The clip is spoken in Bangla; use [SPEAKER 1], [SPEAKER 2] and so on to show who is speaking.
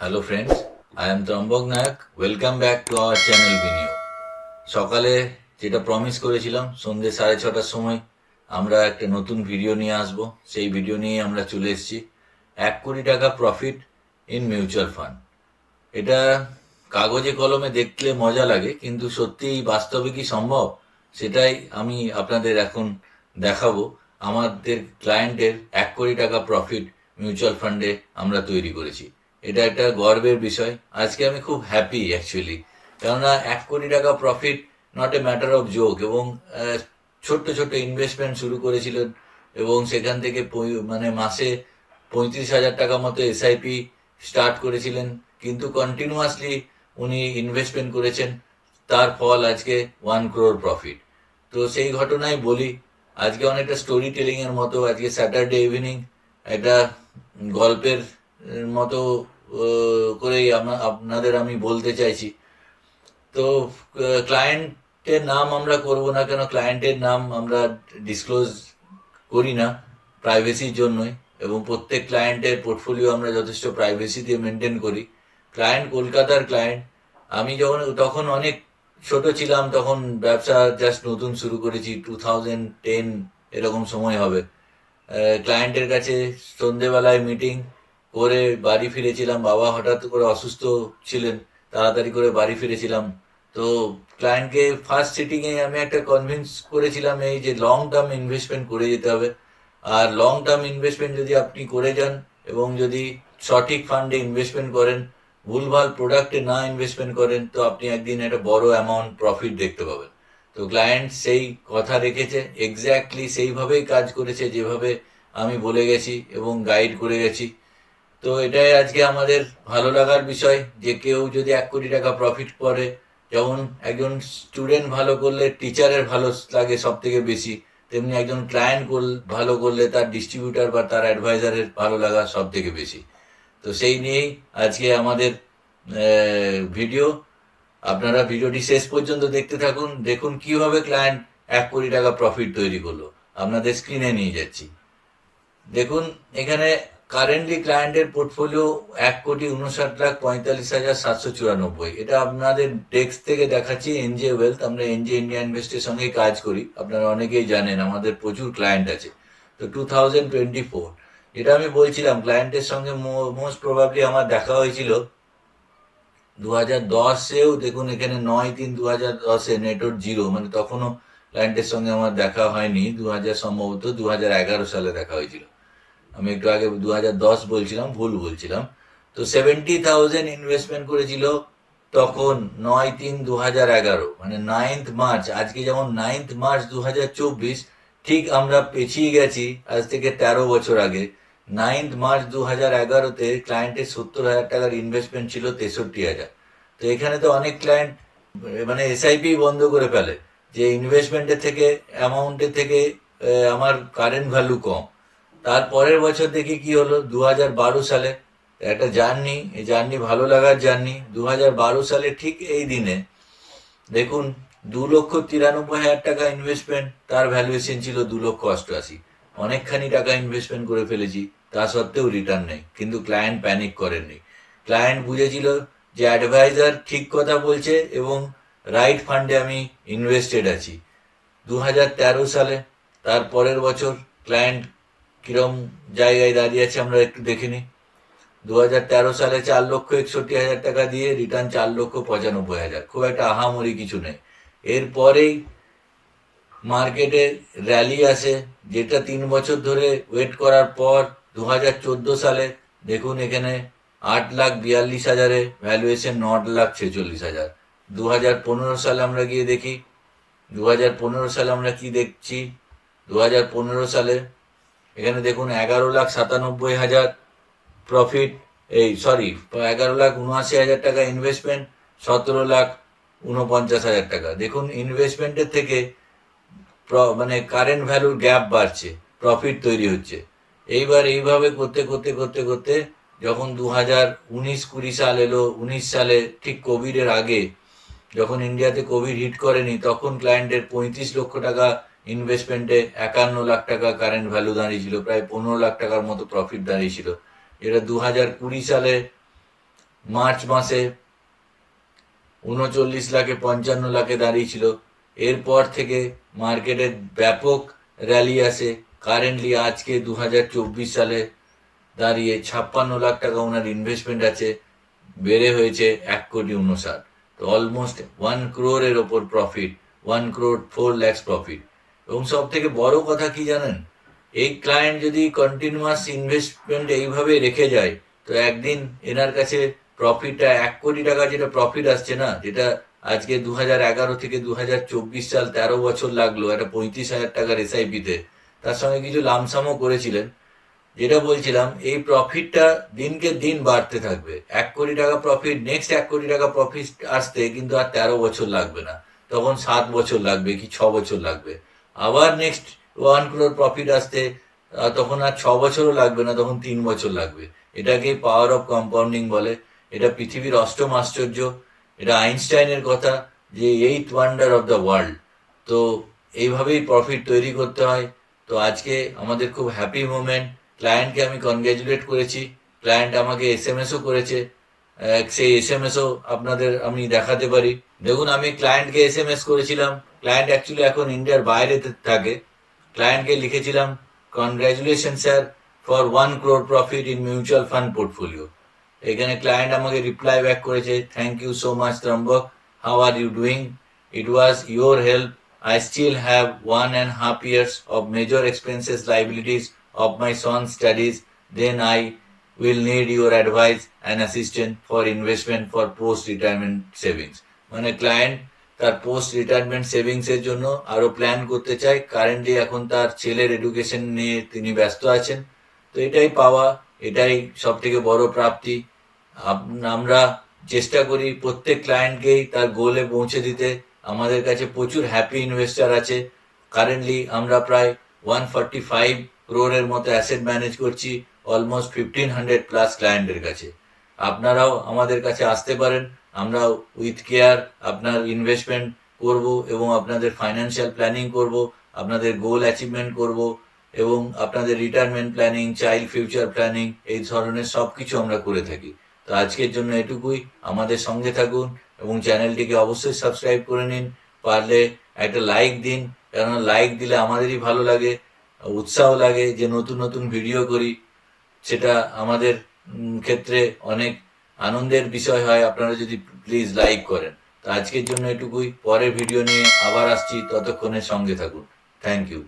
[SPEAKER 1] Hello friends, I am Trambak Nayak. Welcome back to our channel ভিনিও। সকালে যেটা প্রমিস করেছিলাম, সন্ধ্যে 6:30টার সময় আমরা একটা নতুন ভিডিও নিয়ে আসব। সেই ভিডিও নিয়ে আমরা চলে এসেছি। 1 কোটি টাকা প্রফিট ইন মিউচুয়াল ফান্ড। এটা কাগজে কলমে দেখলে মজা লাগে, কিন্তু সত্যি বাস্তবে কি সম্ভব, সেটাই আমি আপনাদের এখন দেখাবো। আমাদের ক্লায়েন্টের 1 কোটি টাকা প্রফিট মিউচুয়াল ফান্ডে আমরা তৈরি করেছি। এটা একটা গর্বের বিষয়। আজকে আমি খুব হ্যাপি অ্যাকচুয়ালি, কেননা 1 কোটি টাকা profit not a matter of joke. এবং ছোট্ট ছোট্ট ইনভেস্টমেন্ট শুরু করেছিলেন এবং সেখান থেকে মানে মাসে 35,000 টাকা মতো এসআইপি স্টার্ট করেছিলেন, কিন্তু কন্টিনিউয়াসলি উনি ইনভেস্টমেন্ট করেছেন। তার ফল আজকে 1 crore প্রফিট। তো সেই ঘটনাই বলি। আজকে অনেকটা স্টোরি টেলিং এর মতো, আজকে স্যাটারডে ইভিনিং একটা গল্পের মতো করেই আপনাদের আমি বলতে চাইছি। তো ক্লায়েন্টের নাম আমরা করব না, কেন ক্লায়েন্টের নাম আমরা ডিসক্লোজ করি না প্রাইভেসির জন্যই। এবং প্রত্যেক ক্লায়েন্টের পোর্টফোলিও আমরা যথেষ্ট প্রাইভেসি দিয়ে মেনটেন করি। ক্লায়েন্ট কলকাতার ক্লায়েন্ট। আমি তখন অনেক ছোট ছিলাম, তখন ব্যবসা জাস্ট নতুন শুরু করেছি, 2010 এরকম সময় হবে। ক্লায়েন্টের কাছে সন্ধেবেলায় মিটিং করে বাড়ি ফিরেছিলাম। বাবা হঠাৎ করে অসুস্থ ছিলেন, তাড়াতাড়ি করে বাড়ি ফিরেছিলাম। তো ক্লায়েন্টকে ফার্স্ট সিটিংয়ে আমি একটা কনভিন্স করেছিলাম এই যে লং টার্ম ইনভেস্টমেন্ট করে যেতে হবে। আর লং টার্ম ইনভেস্টমেন্ট যদি আপনি করে যান এবং যদি সঠিক ফান্ডে ইনভেস্টমেন্ট করেন, ভুলভাল প্রোডাক্টে না ইনভেস্টমেন্ট করেন, তো আপনি একদিন একটা বড় অ্যামাউন্ট প্রফিট দেখতে পাবেন। তো ক্লায়েন্ট সেই কথা রেখেছে, এক্স্যাক্টলি সেইভাবেই কাজ করেছে যেভাবে আমি বলে গেছি এবং গাইড করে গেছি। তো এটাই আজকে আমাদের ভালো লাগার বিষয়, যে কেউ যদি 1 কোটি টাকা প্রফিট করে, যেমন একজন স্টুডেন্ট ভালো করলে টিচারের ভালো লাগে সব থেকে বেশি, তেমনি একজন ক্লায়েন্ট ভালো করলে তার ডিস্ট্রিবিউটার বা তার অ্যাডভাইজারের ভালো লাগা সব থেকে বেশি। তো সেই নিয়েই আজকে আমাদের ভিডিও। আপনারা ভিডিওটি শেষ পর্যন্ত দেখতে থাকুন, দেখুন কিভাবে ক্লায়েন্ট 1 কোটি টাকা প্রফিট তৈরি করলো। আপনাদের স্ক্রিনে নিয়ে যাচ্ছি। দেখুন, এখানে কারেন্টলি ক্লায়েন্টের পোর্টফোলিও 1,59,45,794। এটা আপনাদের ডেস্ক থেকে দেখাচ্ছি এনজে ওয়েলথ। আমরা এনজে ইন্ডিয়া ইনভেস্টের সঙ্গে কাজ করি, আপনারা অনেকেই জানেন, আমাদের প্রচুর ক্লায়েন্ট আছে। তো 2024, এটা আমি বলছিলাম ক্লায়েন্টের সঙ্গে মোস্ট প্রবাবলি আমার দেখা হয়েছিল 2010-এও। দেখুন এখানে 9/3/2010 নেটওয়ার্ক জিরো, মানে তখনও ক্লায়েন্টের সঙ্গে আমার দেখা হয়নি। সম্ভবত 2011 সালে দেখা হয়েছিল। আমি একটু আগে 2010 বলছিলাম, ভুল বলছিলাম। তো 70,000 ইনভেস্টমেন্ট করেছিল তখন 9/3/2011, মানে 9th মার্চ। আজকে যেমন 9th মার্চ 2024, ঠিক আমরা পেছিয়ে গেছি আজ থেকে 13 বছর আগে। 9th মার্চ 2011-তে ক্লায়েন্টের 70,000 টাকার ইনভেস্টমেন্ট ছিল 63,000। তো এখানে তো অনেক ক্লায়েন্ট মানে এসআইপি বন্ধ করে ফেলে, যে ইনভেস্টমেন্টের থেকে, অ্যামাউন্টের থেকে আমার কারেন্ট ভ্যালু কম। তার পরের বছর দেখি কি হলো, 2012 সালে একটা জার্নি, এই জার্নি ভালো লাগার জার্নি। 2012 সালে ঠিক এই দিনে দেখুন, 2,93,000 টাকা ইনভেস্টমেন্ট, তার ভ্যালুয়েশন ছিল 2,88,000। অনেকখানি টাকা ইনভেস্টমেন্ট করে ফেলেছি, তা সত্ত্বেও রিটার্ন নেই। কিন্তু ক্লায়েন্ট প্যানিক করেননি। ক্লায়েন্ট বুঝেছিল যে অ্যাডভাইজার ঠিক কথা বলছে এবং রাইট ফান্ডে আমি ইনভেস্টেড আছি। 2013 সালে, তার পরের বছর, ক্লায়েন্ট কিরম জায়গায় দাঁড়িয়ে আছে আমরা একটু দেখে নিই। 2013 সালে 4,61,000 টাকা দিয়ে রিটার্ন 4,95,000। খুব একটা আহামরি কিছু নেই। এরপরেই মার্কেটে র্যালি আসে, যেটা 3 বছর ধরে ওয়েট করার পর 2014 সালে দেখুন এখানে 8,42,000-এ ভ্যালুয়েশন 9,46,000। 2015 সালে আমরা গিয়ে দেখি, 2015 সালে আমরা কি দেখছি। 2015 সালে এখানে দেখুন 11,97,000 প্রফিট, এই সরি 11,79,000 টাকা ইনভেস্টমেন্ট, 17,49,000 টাকা। দেখুন ইনভেস্টমেন্টের থেকে মানে কারেন্ট ভ্যালুর গ্যাপ বাড়ছে, প্রফিট তৈরি হচ্ছে। এইবার এইভাবে করতে করতে করতে করতে যখন 2019-20 সাল এলো, 19 সালে ঠিক কোভিডের আগে, যখন ইন্ডিয়াতে কোভিড হিট করেনি, তখন ক্লায়েন্টের 35 লক্ষ টাকা ইনভেস্টমেন্টে 51 লাখ টাকা কারেন্ট ভ্যালু দাঁড়িয়েছিল, প্রায় 15 লাখ টাকার মতো প্রফিট দাঁড়িয়েছিল। যেটা 2020 সালে মার্চ মাসে 39,55,00,000-এ দাঁড়িয়েছিল। এরপর থেকে মার্কেটের ব্যাপক র্যালি আসে। কারেন্টলি আজকে 2024 সালে দাঁড়িয়ে 56 লাখ টাকা ওনার ইনভেস্টমেন্ট আছে, বেড়ে হয়েছে 1,59,00,000। তো অলমোস্ট 1 crore-এর ওপর প্রফিট, 1,04,00,000 প্রফিট। এবং সব থেকে বড় কথা কি জানেন, এই ক্লায়েন্ট যদি কন্টিনিউয়াস ইনভেস্টমেন্ট এইভাবে রেখে যায়, তো একদিন এনার কাছে প্রফিটটা 1 কোটি টাকা, যেটা প্রফিট আসছে না, যেটা আজকে 2011 থেকে 2024 সাল 13 বছর লাগলো একটা 35,000 টাকার এসআইপিতে, তার সঙ্গে কিছু লামসামও করেছিলেন। যেটা বলছিলাম, এই প্রফিটটা দিনকে দিন বাড়তে থাকবে। 1 কোটি টাকা প্রফিট, নেক্সট 1 কোটি টাকা প্রফিট আসতে কিন্তু আর 13 বছর লাগবে না, তখন 7 বছর লাগবে কি 6 বছর লাগবে। আবার নেক্সট 1 crore প্রফিট আসতে তখন আর 6 বছরও লাগবে না, তখন 3 বছর লাগবে। এটাকে পাওয়ার অফ কম্পাউন্ডিং বলে। এটা পৃথিবীর অষ্টম আশ্চর্য। এটা আইনস্টাইনের কথা, যে 8th wonder of the world. তো এইভাবেই প্রফিট তৈরি করতে হয়। তো আজকে আমাদের খুব হ্যাপি মোমেন্ট। ক্লায়েন্টকে আমি কনগ্র্যাচুলেট করেছি, ক্লায়েন্ট আমাকে এসএমএসও করেছে। সেই এসএমএসও আপনাদের আমি দেখাতে পারি। দেখুন, আমি ক্লায়েন্টকে এসএমএস করেছিলাম। ক্লায়েন্ট অ্যাকচুয়ালি এখন ইন্ডিয়ার বাইরে থাকে। ক্লায়েন্টকে লিখেছিলাম, congratulation sir for 1 crore profit in mutual fund portfolio. এখানে ক্লায়েন্ট আমাকে রিপ্লাই ব্যাক করেছে, thank you so much Trambak, how are you doing, it was your help, I still have 1.5 years of major expenses liabilities of my son's studies. Then I will need your advice and assistance for investment for post-retirement savings. মানে ক্লায়েন্ট তার পোস্ট রিটায়ারমেন্ট সেভিংস এর জন্য আরো প্ল্যান করতে চায়। কারেন্টলি এখন তার ছেলের এডুকেশন নিয়ে তিনি ব্যস্ত আছেন। তো এটাই পাওয়া, এটাই সব থেকে বড় প্রাপ্তি। আমরা চেষ্টা করি প্রত্যেক ক্লায়েন্টকেই তার গোলে পৌঁছে দিতে। আমাদের কাছে প্রচুর হ্যাপি ইনভেস্টার আছে। কারেন্টলি আমরা প্রায় 145 crore-এর মতো অ্যাসেট ম্যানেজ করছি অলমোস্ট 1,500+ ক্লায়েন্টের কাছে। আপনারাও আমাদের কাছে আসতে পারেন। আমরা উইথ কেয়ার আপনার ইনভেস্টমেন্ট করব এবং আপনাদের ফাইন্যান্সিয়াল প্ল্যানিং করব, আপনাদের গোল অ্যাচিভমেন্ট করব এবং আপনাদের retirement planning, child future planning, এই ধরনের সব কিছু আমরা করে থাকি। তো আজকের জন্য এটুকুই। আমাদের সঙ্গে থাকুন এবং চ্যানেলটিকে অবশ্যই সাবস্ক্রাইব করে নিন। পারলে একটা লাইক দিন, কেননা লাইক দিলে আমাদেরই ভালো লাগে, উৎসাহ লাগে যে নতুন নতুন ভিডিও করি। সেটা আমাদের ক্ষেত্রে অনেক আনন্দের বিষয় হয় আপনারা যদি প্লিজ লাইক করেন। তো আজকের জন্য এটুকুই। পরের ভিডিও নিয়ে আবার আসছি, ততক্ষণে সঙ্গে থাকুন। Thank you.